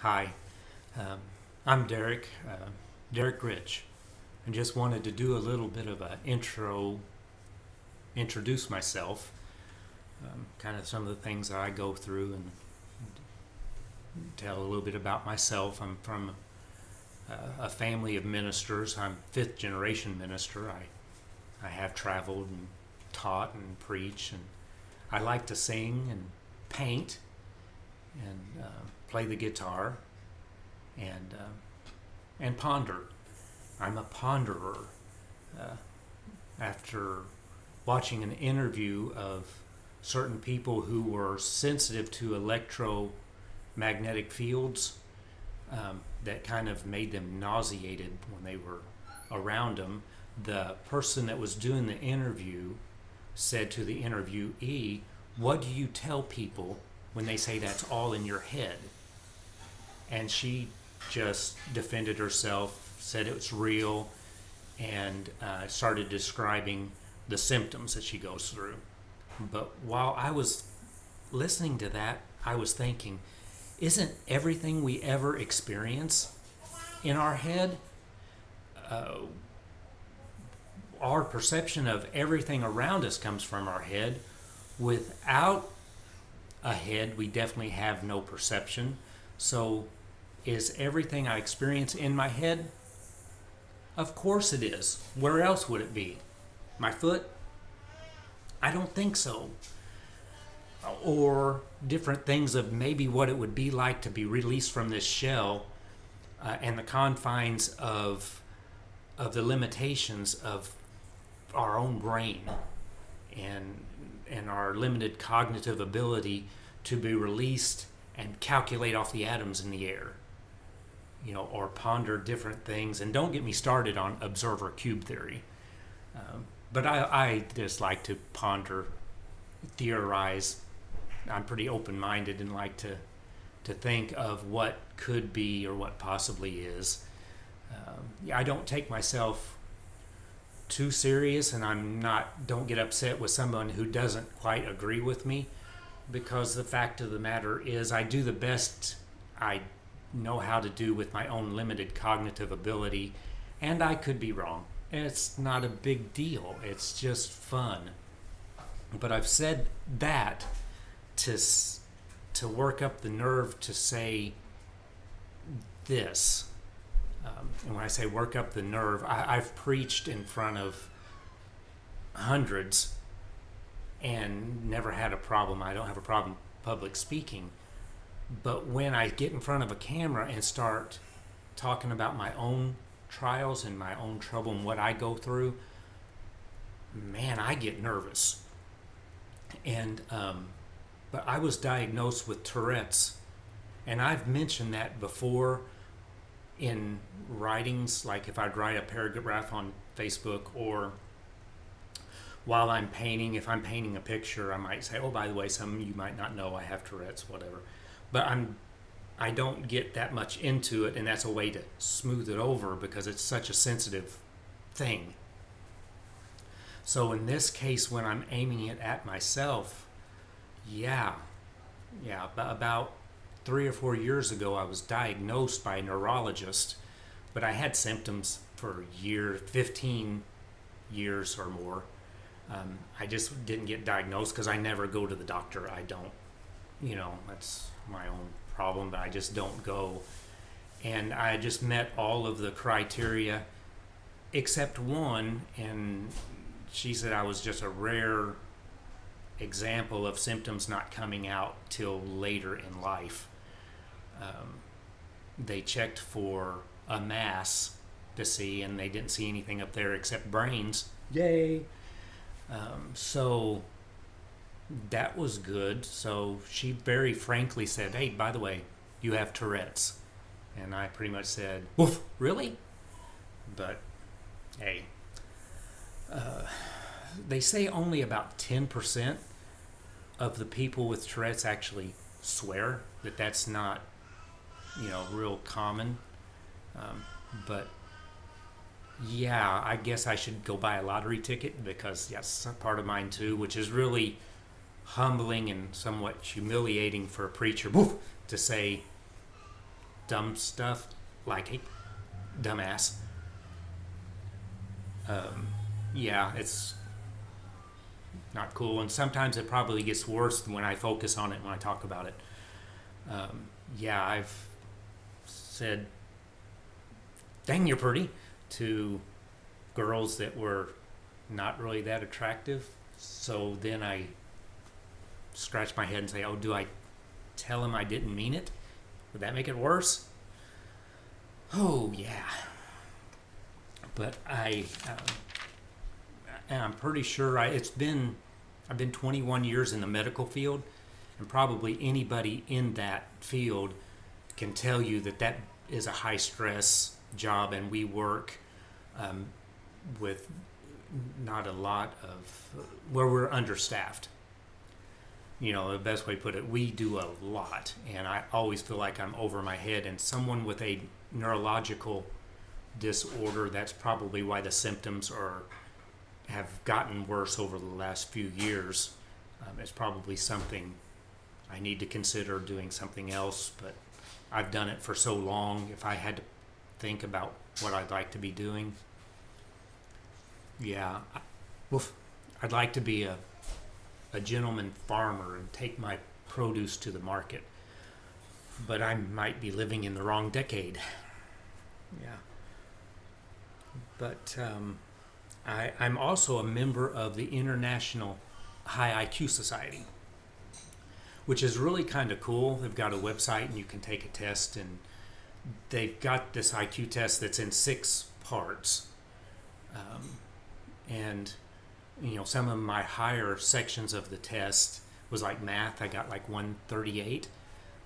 Hi, um, I'm Derek Rich, and just wanted to do a little bit of an introduce myself, kind of some of the things that I go through, and tell a little bit about myself. I'm from a family of ministers. I'm fifth generation minister. I have traveled and taught and preached, and I like to sing and paint and play the guitar and ponder. I'm a ponderer. After watching an interview of certain people who were sensitive to electromagnetic fields, that kind of made them nauseated when they were around them, the person that was doing the interview said to the interviewee, "What do you tell people when they say that's all in your head?" And she just defended herself, said it was real, and started describing the symptoms that she goes through. But while I was listening to that, I was thinking, isn't everything we ever experience in our head? Our perception of everything around us comes from our head. Without a head, we definitely have no perception. So is everything I experience in my head? Of course it is. Where else would it be? My foot? I don't think so. Or different things of maybe what it would be like to be released from this shell, and the confines of the limitations of our own brain and our limited cognitive ability to be released and calculate off the atoms in the air, or ponder different things. And don't get me started on observer cube theory. But I just like to ponder, theorize. I'm pretty open-minded and like to think of what could be or what possibly is. I don't take myself too serious, and don't get upset with someone who doesn't quite agree with me, because the fact of the matter is I do the best I know how to do with my own limited cognitive ability, and I could be wrong. It's not a big deal. It's just fun. But I've said that to work up the nerve to say this. And when I say work up the nerve, I've preached in front of hundreds and never had a problem. I don't have a problem public speaking. But when I get in front of a camera and start talking about my own trials and my own trouble and what I go through, man, I get nervous. And but I was diagnosed with Tourette's, and I've mentioned that before in writings, like if I'd write a paragraph on Facebook, or while I'm painting, if I'm painting a picture, I might say, "Oh, by the way, some of you might not know I have Tourette's," whatever. But I don't get that much into it, and that's a way to smooth it over because it's such a sensitive thing. So in this case, when I'm aiming it at myself, about 3 or 4 years ago, I was diagnosed by a neurologist, but I had symptoms for 15 years or more. I just didn't get diagnosed because I never go to the doctor. I don't, that's my own problem, but I just don't go. And I just met all of the criteria except one, and she said I was just a rare example of symptoms not coming out till later in life. They checked for a mass to see, and they didn't see anything up there except brains. Yay! So that was good. So she very frankly said, "Hey, by the way, you have Tourette's." And I pretty much said, "Woof, really?" But hey, they say only about 10% of the people with Tourette's actually swear. That's not, real common. But yeah, I guess I should go buy a lottery ticket, because that's part of mine too, which is really humbling and somewhat humiliating for a preacher to say, dumb stuff like, hey, dumbass. Yeah, it's not cool, and sometimes it probably gets worse when I focus on it when I talk about it. Yeah, I've said, dang, you're pretty, to girls that were not really that attractive. So then I scratch my head and say, oh, do I tell him I didn't mean it? Would that make it worse? Oh, yeah. But I'm pretty sure I've been 21 years in the medical field, and probably anybody in that field can tell you that that is a high stress job, and we work with not a lot of, where we're understaffed. You know, the best way to put it, we do a lot, and I always feel like I'm over my head. And someone with a neurological disorder, that's probably why the symptoms have gotten worse over the last few years. It's probably something I need to consider doing something else, but I've done it for so long. If I had to think about what I'd like to be doing, yeah, I'd like to be a gentleman farmer and take my produce to the market, but I might be living in the wrong decade. Yeah. But I'm also a member of the International High IQ Society, which is really kind of cool. They've got a website and you can take a test, and they've got this IQ test that's in 6 parts. And you know, some of my higher sections of the test was like math. I got like 138,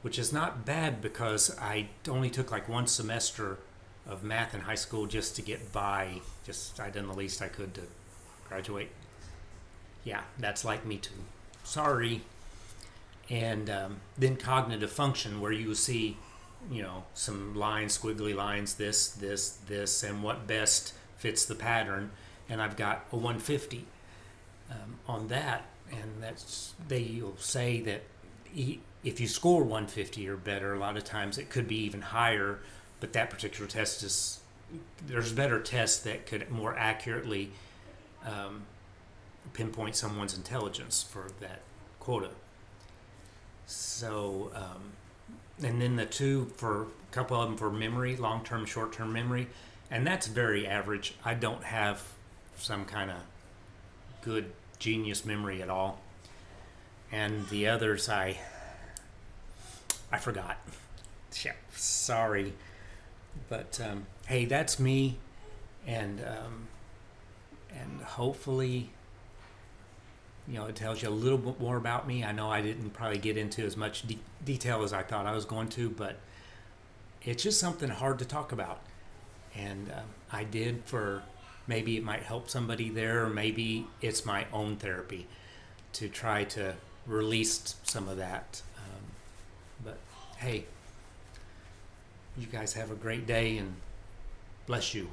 which is not bad because I only took like 1 semester of math in high school just to get by. I done the least I could to graduate. Yeah, that's like me too. Sorry. And then cognitive function, where you see, you know, some lines, squiggly lines, this, and what best fits the pattern. And I've got a 150 on that, and you'll say that if you score 150 or better, a lot of times it could be even higher. But that particular test there's better tests that could more accurately pinpoint someone's intelligence for that quota. So, and then the 2 for a couple of them for memory, long-term, short-term memory, and that's very average. I don't have some kind of good genius memory at all. And the others, I forgot. Yeah, sorry. But hey, that's me, and hopefully, you know, it tells you a little bit more about me. I know I didn't probably get into as much detail as I thought I was going to, but it's just something hard to talk about, and I did for maybe it might help somebody there, or maybe it's my own therapy to try to release some of that. But hey, you guys have a great day, and bless you.